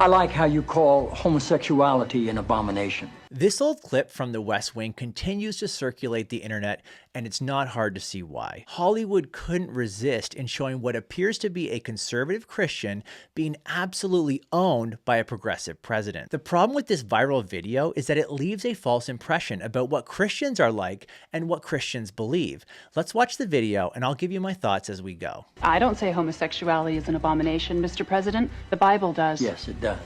I like how you call homosexuality an abomination. This old clip from The West Wing continues to circulate the internet, and it's not hard to see why. Hollywood couldn't resist in showing what appears to be a conservative Christian being absolutely owned by a progressive president. The problem with this viral video is that it leaves a false impression about what Christians are like and what Christians believe. Let's watch the video, and I'll give you my thoughts as we go. I don't say homosexuality is an abomination, Mr. President. The Bible does. Yes, it does.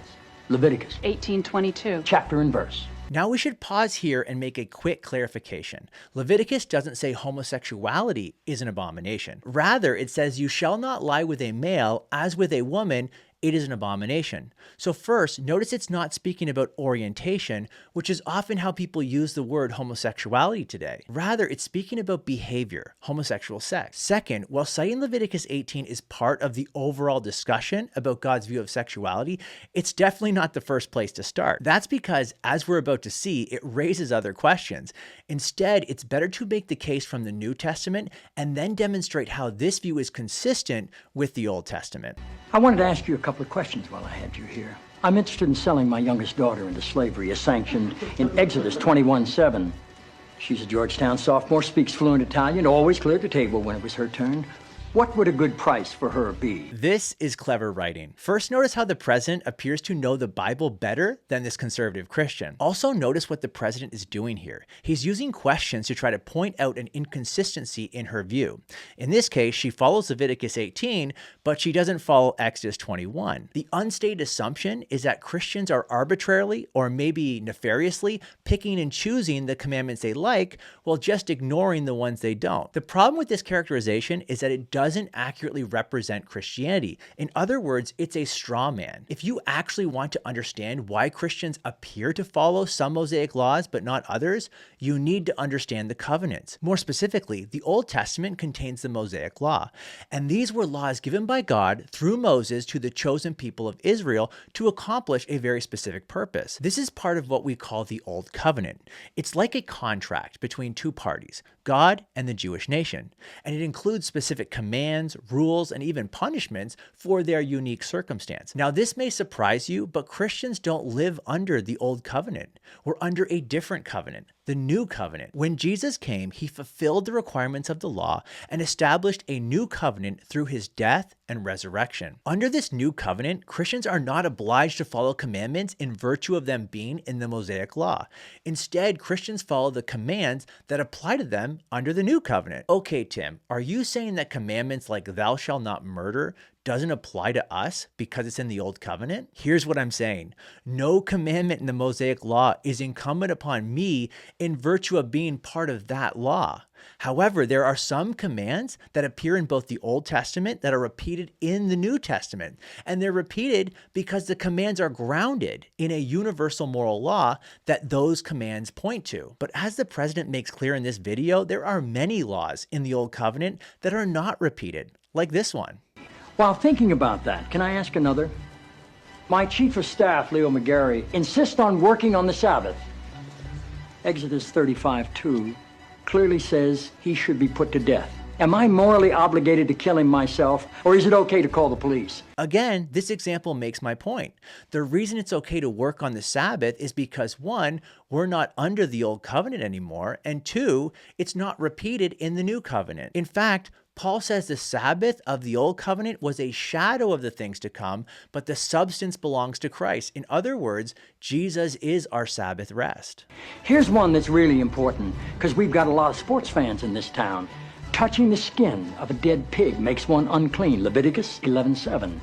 Leviticus 18:22. chapter and verse. Now we should pause here and make a quick clarification. Leviticus doesn't say homosexuality is an abomination. Rather, it says you shall not lie with a male as with a woman. It is an abomination. So first, notice it's not speaking about orientation, which is often how people use the word homosexuality today. Rather, it's speaking about behavior, homosexual sex. Second, while citing Leviticus 18 is part of the overall discussion about God's view of sexuality, it's definitely not the first place to start. That's because, as we're about to see, it raises other questions. Instead, it's better to make the case from the New Testament and then demonstrate how this view is consistent with the Old Testament. I wanted to ask you a couple of questions while I had you here. I'm interested in selling my youngest daughter into slavery as sanctioned in Exodus 21:7. She's a Georgetown sophomore, speaks fluent Italian, always cleared the table when it was her turn. What would a good price for her be? This is clever writing. First, notice how the president appears to know the Bible better than this conservative Christian. Also, notice what the president is doing here. He's using questions to try to point out an inconsistency in her view. In this case, she follows Leviticus 18, but she doesn't follow Exodus 21. The unstated assumption is that Christians are arbitrarily, or maybe nefariously, picking and choosing the commandments they like, while just ignoring the ones they don't. The problem with this characterization is that it doesn't accurately represent Christianity. In other words, it's a straw man. If you actually want to understand why Christians appear to follow some Mosaic laws but not others, you need to understand the covenants. More specifically, the Old Testament contains the Mosaic law, and these were laws given by God through Moses to the chosen people of Israel to accomplish a very specific purpose. This is part of what we call the Old Covenant. It's like a contract between two parties, God and the Jewish nation, and it includes specific commands, rules, and even punishments for their unique circumstance. Now, this may surprise you, but Christians don't live under the Old Covenant. We're under a different covenant, the New Covenant. When Jesus came, he fulfilled the requirements of the law and established a new covenant through his death and resurrection. Under this new covenant, Christians are not obliged to follow commandments in virtue of them being in the Mosaic law. Instead, Christians follow the commands that apply to them under the new covenant. Okay, Tim, are you saying that commandments like thou shalt not murder doesn't apply to us because it's in the Old Covenant? Here's what I'm saying. No commandment in the Mosaic law is incumbent upon me in virtue of being part of that law. However, there are some commands that appear in both the Old Testament that are repeated in the New Testament, and they're repeated because the commands are grounded in a universal moral law that those commands point to. But as the president makes clear in this video, there are many laws in the Old Covenant that are not repeated, like this one. While thinking about that, can I ask another? My chief of staff, Leo McGarry, insists on working on the Sabbath. Exodus 35:2 clearly says he should be put to death. Am I morally obligated to kill him myself, or is it okay to call the police? Again, this example makes my point. The reason it's okay to work on the Sabbath is because, one, we're not under the Old Covenant anymore, and two, it's not repeated in the New Covenant. In fact, Paul says the Sabbath of the Old Covenant was a shadow of the things to come, but the substance belongs to Christ. In other words, Jesus is our Sabbath rest. Here's one that's really important, because we've got a lot of sports fans in this town. Touching the skin of a dead pig makes one unclean, Leviticus 11:7.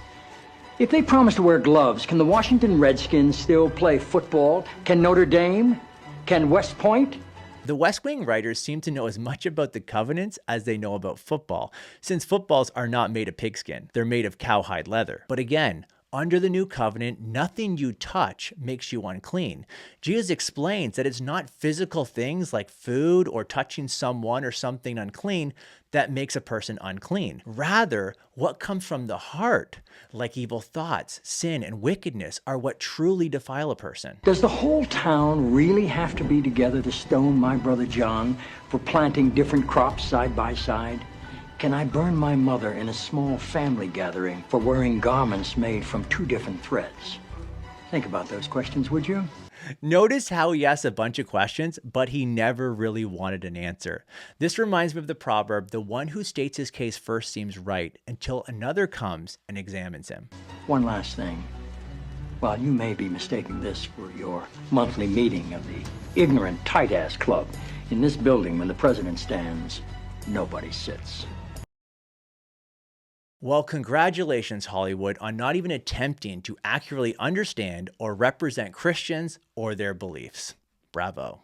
If they promise to wear gloves, can the Washington Redskins still play football? Can Notre Dame? Can West Point? The West Wing writers seem to know as much about the covenants as they know about football, since footballs are not made of pigskin. They're made of cowhide leather. But again, under the new covenant, nothing you touch makes you unclean. Jesus explains that it's not physical things like food or touching someone or something unclean that makes a person unclean. Rather, what comes from the heart, like evil thoughts, sin, and wickedness, are what truly defile a person. Does the whole town really have to be together to stone my brother John for planting different crops side by side? Can I burn my mother in a small family gathering for wearing garments made from two different threads? Think about those questions, would you? Notice how he asks a bunch of questions, but he never really wanted an answer. This reminds me of the proverb, the one who states his case first seems right until another comes and examines him. One last thing. While you may be mistaking this for your monthly meeting of the ignorant tight-ass club, in this building when the president stands, nobody sits. Well, congratulations, Hollywood, on not even attempting to accurately understand or represent Christians or their beliefs. Bravo.